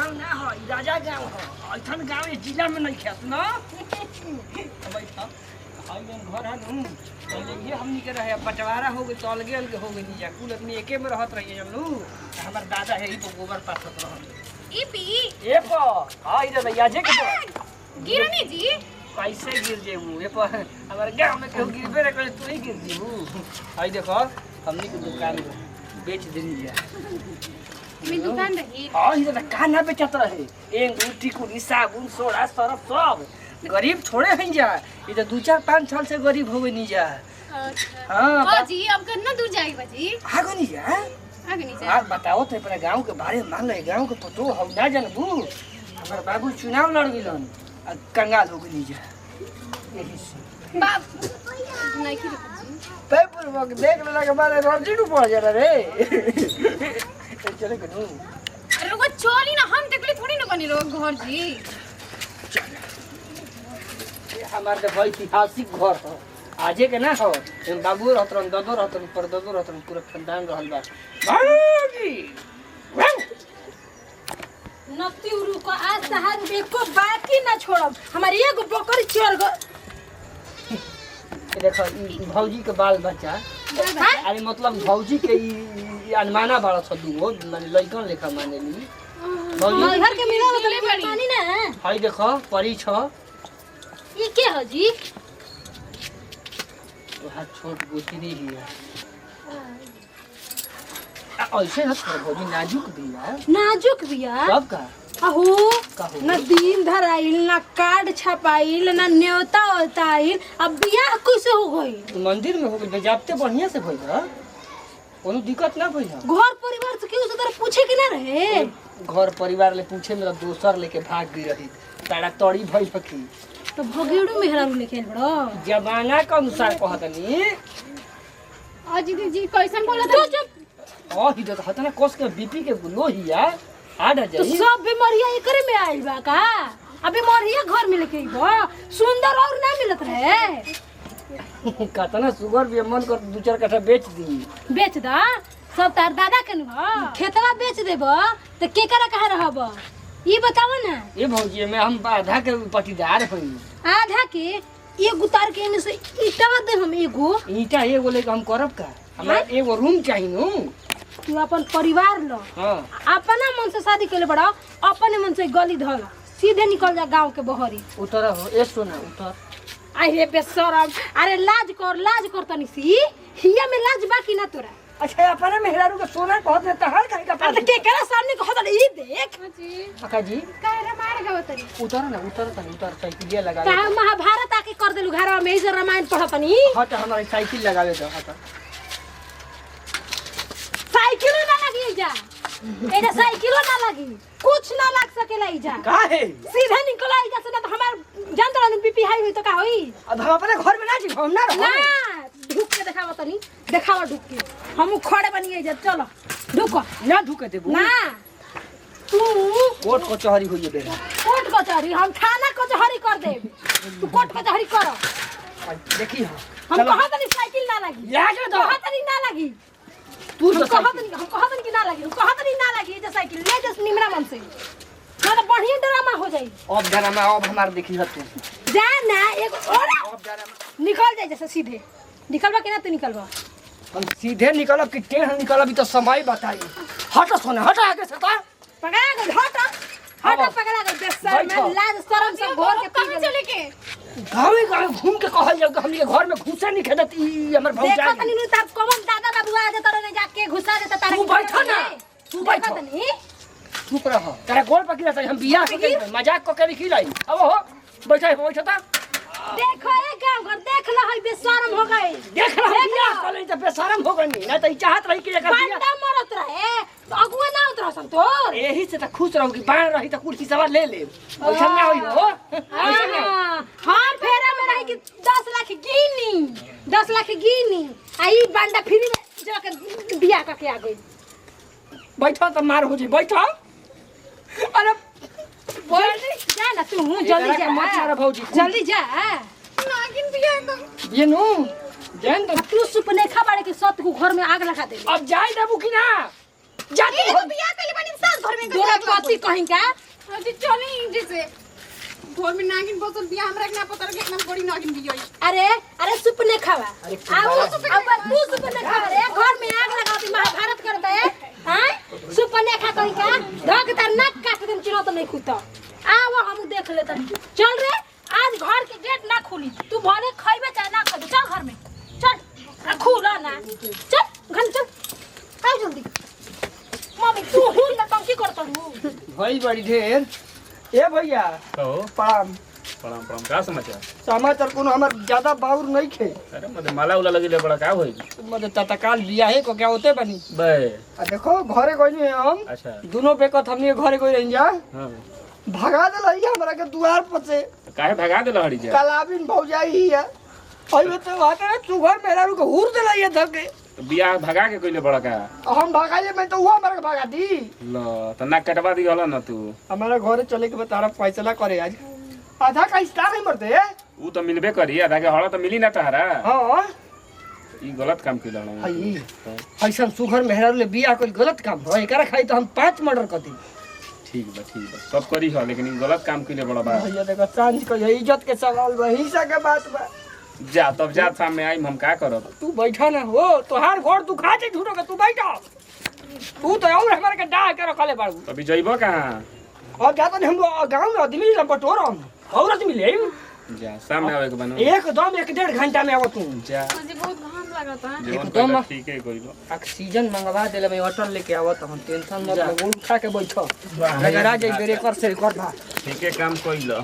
गांव ना हो, राजा गांव हो। ऐठन गांव इस जिला में नहीं खेत ना। बैठा हाई में घर है नु पहले ये हमनी के रहे बंटवारा हो गई तो अलगे अलगे हो गई नीजा कुल अपनी एके में रहत रहिए जब नु हमार दादा है ही तो गोबर पासत रहल ई पी ए प हां इधर भैया जे के गिरनी जी कैसे गिर जेबू ए प हमारे गांव में केहू गिरबे रे करे तू ही गिर जेबू हाई देखो हमनी के दुकान बेच देनी है मेरी दुकान रही हां इधर खाना बेचत रहे एक रोटी कुली साबुन सोडा सरफ सब गरीब थोड़े हैं जा ये तो 2-4-5 साल से गरीब हो गई नहीं जा अच्छा हां जी अब कितना दूर जाएगी बाजी आगो नहीं जा आगे नहीं जा आप बताओ तो अपने गांव के बारे में मान ले गांव के पतो हो ना जानबू हमारे बाबू चुनाव लड़ गेलन कंगाल हो गई नहीं जा यही से बाप नहीं की पेपर वक देख लेला के बारे रोजी डू पड़ जा रे चले कनु अरे वो चोली ना हम देखली थोड़ी ना बनी लोग घर जी हमारे तो ऐतिहासिक घर हो आजे के ना हो बाबू रहतरन ददो रहतरन पर ददो रहतरन पूरा खानदान रहल बा भागी नती उरु को आज सहार में को बाकी ना छोड़ब हमारी एगो बकरी चोर गो देखो ई भौजी के बाल बच्चा अरे मतलब भौजी के ई अनमाना बड़ा छ दुगो माने लइकन लेखा माने ली भौजी घर के मिला मतलब पानी ना हाय देखो परी छ ये के हो जी वहाँ छोट गोती नहीं लिया ऐसे ना छोड़ भौजी नाजुक भी है नाजुक बिया कब का अहो कहो ना दिन धराइल ना कार्ड छपाइल ना न्योता होताइल अब बियाह कैसे हो गई तो मंदिर में हो गई बजाबते बढ़िया से भइल ह कोनो दिक्कत ना भइल ह घर परिवार से केहू से तरह पूछे के ना रहे घर परिवार ले पूछे मेरा दोसर लेके भाग गई रही तारा तड़ी भइल की तो भगेड़ू मेहरारू लेके बड़ो जमाना के अनुसार कहतनी अजी जी कैसन बोला तो था जब हां ही तो हतना कोस के बीपी के लो हिया आड तो जाई सब बीमारियां एकरे में आइल बा का अबे मरिया घर में लेके आइबो सुंदर और ना मिलत रहे कतना सुगर भी मन कर 2-4 कट्ठा बेच दी बेच दा सब तार दादा के न खेतवा बेच देबो तो के करा कहा रहब ई बताव ना ए भौजी में हम आधा के पटीदार हई आधा के ये गुतार के में से ईटा दे हम एगो ईटा एगो लेके हम करब का हमरा एगो रूम चाहिए नु तू अपन परिवार लो हां अपना मन से शादी केले बड़ा अपने मन से गली धल सीधे निकल जा गांव के बहरी उतर हो ए सुना उतर आई रे बेशरम अरे लाज कर तनी सी हिया में लाज बाकी ना तोरा अच्छा अपना मेहरारू के सोना कहत है तहर काहे का अरे के करा सामने कहत ई देख अजी काका जी काहे मार गयो तरी उतर साइकिल लगा का महाभारत आके कर देलु घरवा में इधर रामायण पढ़तनी हट हमारी साइकिल लगावे दो हट साइकिल ना लगी जा एजा साइकिल ना लगी कुछ ना लग सकेला इजा काहे सीधे निकल आई जा से ना तो हमार जान तो बीपी हाई हुई तो का होई अब हम अपने घर में ना जी हम ना रहो ना ढुक के देखावा तनी देखावा ढुक के हम खड़े बनी जा चलो ढुको ना ढुके देबू ना तू कोर्ट कचहरी होइए बेरा कोर्ट कचहरी हम थाना कचहरी कर दे तू कोर्ट कचहरी कर देखी हम कहत नहीं साइकिल ना लगी लागे दो कहत नहीं ना लगी तू हम तो कहत नहीं कि ना लगी हम कहत नहीं ना लगी ये साइकिल ले जस निमरा मन से ना तो बढ़िया ड्रामा हो जाई अब ड्रामा अब हमार देखी ह तू जा ना एक और अब ड्रामा निकल जाए जैसे सीधे निकलबा कि ना तू निकलबा हम सीधे निकलब कि टेढ़ निकलब तो समय बताई हट सोना हट आगे से ता पकड़ा गई हट पकड़ा गई बेशरम में लाज शर्म सब घोर के पी कहां चले के गाँव घूम के कहल जाओ कि हमनी के घर में घुसे नहीं खेदत ई हमर भौजा देखा तनी नु तार कौन दादा बाबू आ जाता रे जाके घुसा देता तारे तू बैठो ना तू बैठो तनी चुप रह तेरा गोल पकड़ा हम बियाह के मजाक को के खिलाई अब हो बैठो ता देखो ए गांव घर देख ल हई बेशरम हो गई देख रहा बियाह कले त बेशरम हो गनी ना त चाहत रही कि एकर बियाह पांडा मरत रहे तो अगुआ ना उतरा सन तोर यही से त खुश रहू कि बाण रही त कुर्सी सवार ले ओइसन ना होई हो ओइसन ना हां फेरा में रही कि 10 लाख गिनी आई बांडा फ्री में जाके बियाह करके आ गई बैठो त मार हो जे बैठो अरे जल्दी जा ना तू जल्दी जा मत मारा भौजी जल्दी जा नागिन बिया एकदम ये नु जान तो तू सुपने खा बाड़े के सत को घर में आग लगा दे अब जाई देबू कि ना जाती ये तो बिया कले बनी साथ घर में दोरा पति कहीं का जी चली जैसे घर में नागिन बसल बिया हमरा के ना पता के एकदम बड़ी नागिन बिया अरे सुपने खावा आओ अब तू सुपने खावा रे घर में आग लगाती महाभारत करते हैं सुपने खा कहीं का धक तार नाक काट देम चिनो तो नहीं खुद आओ हम देख लेते चल रे आज घर के गेट ना खुली तू भले खइबे चाहे ना खइबे चल घर में चल खुला ना चल घर चल आओ जल्दी मम्मी तू हुन ना तुम की करत हूं भाई बड़ी ढेर ए भैया कहो प्रणाम प्रणाम प्रणाम का समाचार समाचार कोनो हमर ज्यादा बाउर नहीं खे अरे मते माला उला लगे बड़ा का होई मतलब तत्काल बियाहे को क्या होते बनी बे आ देखो घरे गइनी हम अच्छा दोनों बेकत हमनी घरे गइ रही जा हां भगा देलई हमरा के दुआर पर से तो काहे भगा देला हड़ी जा कलाबिन भौजाई ही है अइबे तो वाके सुगर मेरा रुक हुर देलई है धके तो बियाह भगा के कइले बड़ा का हम भगाइले मैं तो वो हमरा के भगा दी लो तो नाक कटवा दी होला ना तू हमारा घरे चले के बतारा फैसला करे आज आधा का हिस्सा नहीं मरते ऊ तो मिलबे करी आधा के हड़ा तो मिली ना तहरा हां ई गलत काम कइला ना हई ऐसा सुगर मेहरा ले बियाह कोई गलत काम हो एकरा खाई तो हम 5 मर्डर कर दी ठीक बा सब करी हो लेकिन ई गलत काम कइले बड़ा बा भैया देखो सांझ को ये इज्जत के सवाल बा हिस्सा के बात बा जा तब जा सामने आई हम का करब तू बैठा ना हो तोहार घर दुखा छे झूठो के तू बैठा तू तो और हमरा के डाह के रखले बाड़ू अभी जइबो कहां अब जात हम गांव में आदमी हम बटोरम और आदमी ले जा सामने आवे के बनो एकदम 1.5 घंटा में आवत तू जा मुझे बहुत घाम लगता है जीवन एकदम पहले ठीक है कइलो ऑक्सीजन मंगवा देले मैं ऑटो लेके आवत हम टेंशन मत ले वो उठा के बैठो अगर आ जाई बेरे कर से कर भा ठीक है काम कइलो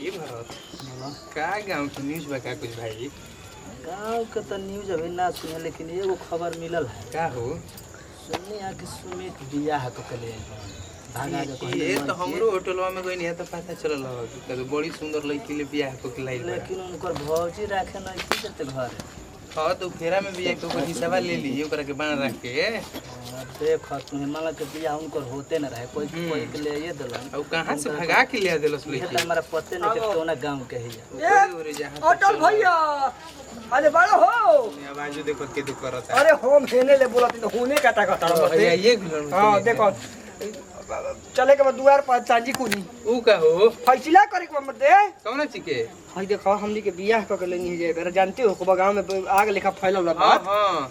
ये भरत का गांव की न्यूज़ बा का कुछ भाई गाँव के तो न्यूज अभी ना सुने लेकिन एगो खबर मिलल है का हो सुनने यहाँ के सुमित बियाह तो कले भागा के कहले ये तो मन हमरो होटलवा में गई नहीं तो पता चलल हो कि बड़ी सुंदर लड़की ले बियाह को के लाइल के, बा लेकिन उनकर भौजी राखे नहीं की देते घर हां तो फेरा में बियाह को हिसाबा ले ली ओकरा के बांध रख के देख तुम्हें माला के बियाह उनकर होते न रहे कोई कोई के ले ये दिलन और कहां से भगा के ले देलस ये लड़की तो हमारा पते नहीं कि कौन गांव के है ओरे जहां ऑटो भैया अरे बड़ा हो आवाज देखो के दुख करता अरे होम हेने ले बोलती तो होने काटा काटा भैया ये हां देखो चले के बाद दुआर पर चांजी कुनी ऊ का हो फैसला करे के मत दे कौन चिके हई देखो हमनी के बियाह क के लेनी है बेरा जानते हो को गांव में आग लेखा फैलल बा हां हां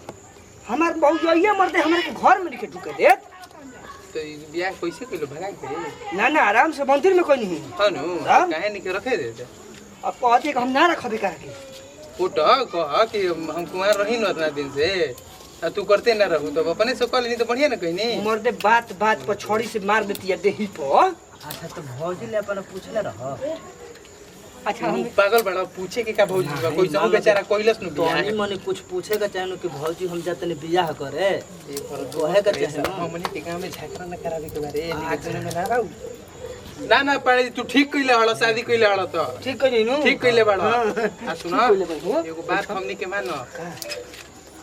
हमार बहुजइया मरते हमरा के घर में लिखे ढुके देत तो ई बियाह कैसे कइलो भगा के ना ना आराम से मंदिर में कोई नहीं हां नु हाँ? काहे नहीं के रखे दे अब कहते कि हम ना रखबे काहे के उठ कह कि हम कुमार रही न उतना दिन से आ तू करते ना रहू तो अपने से कल नहीं तो बढ़िया ना कहनी मरते बात बात पर छड़ी से मार देती है देही पर अच्छा तो भौजी ले अपन पूछले रह अच्छा हम पागल बड़ा पूछे के का भौजी बा कोई सब बेचारा कोइलस नु तो अनि मने कुछ पूछे का चाहे कि भौजी हम जाते ने बियाह करे ओहे का चाहे ना हमनी के गांव में झगड़ा ना करावे के बारे निकलने में ना रहू ना ना पड़े तू ठीक कइले हड़ शादी कइले हड़ तो ठीक कइली नु ठीक कइले बड़ा आ सुना ठीक कइले बा। एगो बात हमनी के मान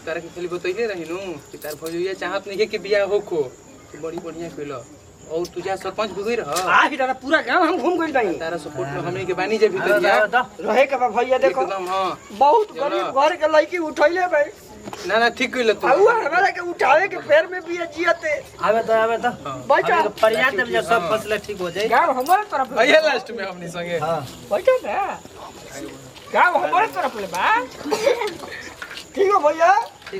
तारा के खाली बतइले रही नु कि तार भौजी चाहत नहीं कि बियाह होखो तू बड़ी बढ़िया कइलो और तुझा सरपंच भी गई रह आ ही दादा पूरा गांव हम घूम गइल बाई तारा सपोर्ट में हमनी के बानी जे भीतर रहे के बा भैया देखो एकदम हां बहुत गरीब घर के लड़की उठैले भाई ना ना ठीक कइले तू हुआ हमारा के उठावे के पैर में भी जियते आवे तो बैठा पर्याप्त जब सब फसले ठीक हो जाए गांव हमारे तरफ भैया लास्ट में हमनी संगे हां बैठा ना गांव हमारे तरफ ले बा ठीक हो भैया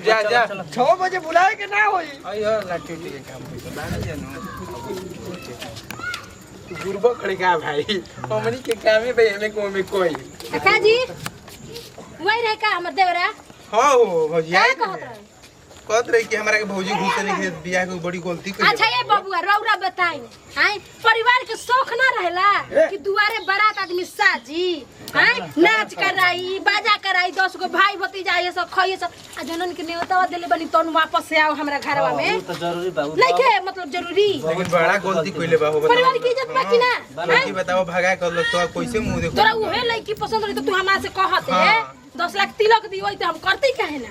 जा जा 6 बजे बुलाए के ना होई अयो लाठी के काम होई बाड़ा जानो तू गुरबा खड़े का भाई हमनी के काम में भाई हमें को में कोई काका जी वही रहे का हमर देवरा हां हो भौजिया का कहत रहे कहत रही कि हमरा के भौजी घुसे नहीं के बियाह के बड़ी गलती कइले अच्छा ये बबुआ रौरा बताई हैं परिवार के शौक ना रहेला कि दुआरे बारात आदमी साजी हैं नाच कराई बाजा कराई 10 गो भाई भतीजा ये सब खइए सब आ जनन के नेवता देले बनी तन वापस से आओ हमरा घरवा में वो तो जरूरी बा नहीं के मतलब जरूरी लेकिन बड़ा गलती कइले बा हो परिवार की इज्जत बाकी ना लड़की बताओ भगा कर लो तो कैसे मुंह देखो तोरा उहे लड़की पसंद रही तो तू हमरा से कहत है 10 लाख तिलक दी होई तो हम करते काहे ना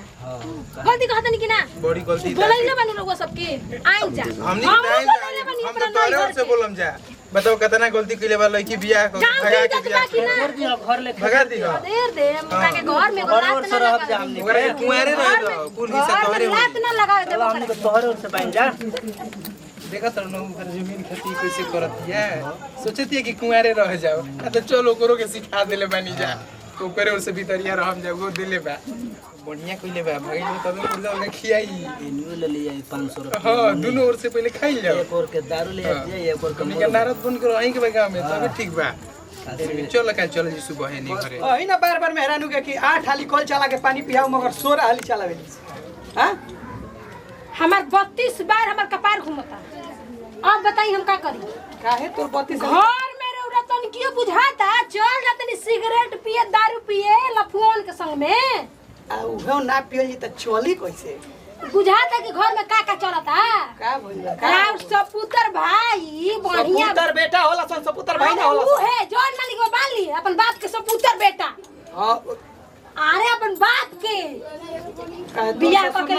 गलती कहत नहीं कि ना बड़ी गलती बोलैले बनी लोग सबके आई जा हमनी हम के टाइम बोलैले बनी हम अपना तो तोरे और से बोलम जा बताओ कितना गलती कइले बा लड़की बियाह को गांव भगा की के इज्जत बियाह बाकी ना छोड़ दियो घर ले भगा दी देर दे हमरा के घर में घर रात और से ना रहब लगा जा हमनी ओकरा के कुंवारे रह दो कुल हिस्सा घर तोरे में होई रात ना लगा दे चलो हमनी के तोहरे और से बन जा देखा तो ना ओकर जमीन खेती कैसे करत है सोचती है कि कुंवारे रह जाओ तो चलो ओकरो के सिखा देले बानी जा तो ओकरे और से भीतरिया रहम जा वो देले बा बढ़िया कइले बा भाई लोग तबे मुर्गा उन्हें खियाई इनू ले लिया 500 रुपया हां दोनों ओर से पहले खाई जाओ एक और के दारू ले आइए एक और हमनी के नारद बन करो अहीं के गांव में तबे ठीक बा चल जी सुबह है नहीं घरे अही ना बार बार मेहरानू के कि 8 हाली कल चला के पानी पियाऊ मगर 16 हाली चलावे हां हमार 32 बार हमार कपार घूमता। अब बताई हम का करी? काहे तोर 32 घर में रौरा तन कियो बुझाता चल जातनी सिगरेट पिए दारू पिए लफुआन के संग में आ उहो ना पियली त चली कैसे बुझाता कि घर में का चलता का भइल राव सपुत्र भाई बढ़िया सपुत्र बेटा होला सन सपुत्र भाई ना होला वो है जौन मालिक वो बाली अपन बाप के सपुत्र बेटा हां अरे अपन बाप के काहे बियाह क के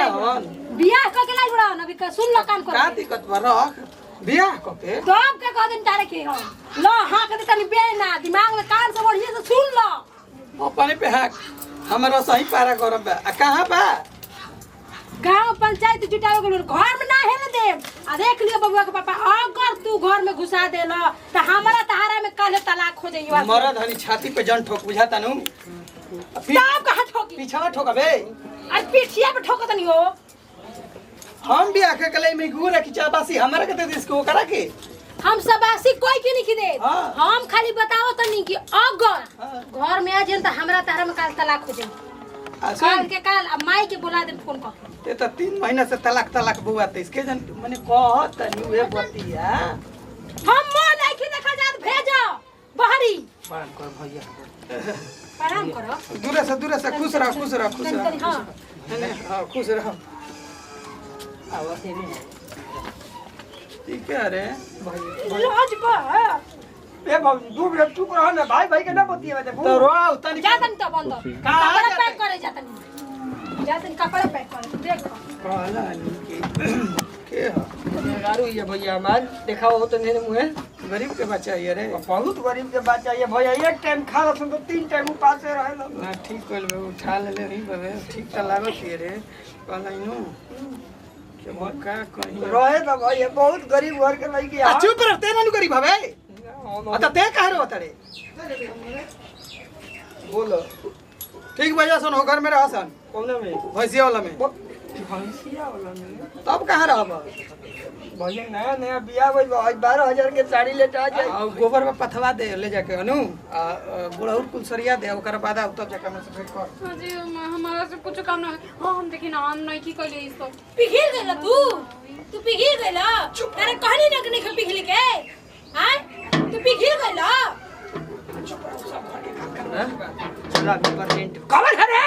बियाह क के लाई बड़ा अभी का सुन लो काम कर का दिक्कत बा रख बियाह क के तो अब के कह दिन तारे के हम लो हां के तनी बेना दिमाग में कान से बढ़िया से सुन लो ओ पानी पे हाक हमरा सही पारा करब बा आ कहां बा गांव पंचायत जुटावे गेलो घर में ना हेले दे आ देख लियो बबुआ के पापा अगर तू घर में घुसा देलो त हमरा तहारा में काले तलाक हो जाइयो मरद हनी छाती पे जन ठोक बुझाता नु सब कहां ठोकी पीछा ठोकबे आज पीठिया पे ठोकत नहीं हो हम बियाह के कले में गुरा की चाबासी हमरा के दे इसको करा के हम सबासी कोई के नहीं दे हाँ। हम खाली बताओ तनी कि अगर घर में आ जेन त हमरा तहारा में काल तलाक हो जाई काल के काल अब माई के बुला दे फोन कर ये तो 3 महीना से तलाक बुआ थे इसके जन माने कहत तनी वे बतिया हम मोह नहीं की देखा जात भेजो बहरी बात कर भैया आराम करो दूर से खुश रह हां हां खुश रह आवा के में ठीक है रे भाई लाज बा ए बाबू दू मिनट चुप रह ना भाई के ना बतिया तो रो तनी जातन तो बंद कपड़ा पैक करे जातन कपड़ा पैक करे देख कहला के गारू ये भैया हमार देखाओ हो तो मेरे मुंह गरीब के बच्चा ये रे बहुत गरीब के बच्चा ये भैया एक टाइम खा लसन तो 3 टाइम उपास से रहे ना ठीक कइल बे उठा ले ही बे ठीक त लागत ये रे कहला नु के का कहीं रहे तो भैया बहुत गरीब घर के लई के चुप रह तेरा नु गरीब हवे अत ते कह रे होतड़े बोलो ठीक भैया सुन हो घर में रहसन कौन में भैंसिया वाला में तब कहाँ रहब भैया नया नया बियाह भइल 12,000 के साड़ी ले जा जाए गोबर में पथवा दे ले जाके अनु गुड़हुर कुलसरिया दे ओकर बाद तब जाके हम से भेंट कर जी हमारा से कुछ काम ना हां हम देखी ना हम नहीं की कइले इसको पिघिल गेला तू पिघिल गेला तेरे कहनी ना कि नहीं पिघल के हां तू पिघिल गेला चला पर रेंट कवर है रे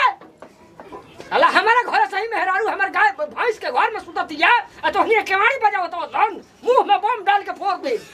अल्लाह हमारा घर सही मेहरारू हमर गाय भैंस के घर में सुततिया आ तो हिने केवाड़ी बजावत तो मुंह में बम डाल के फोड़ दे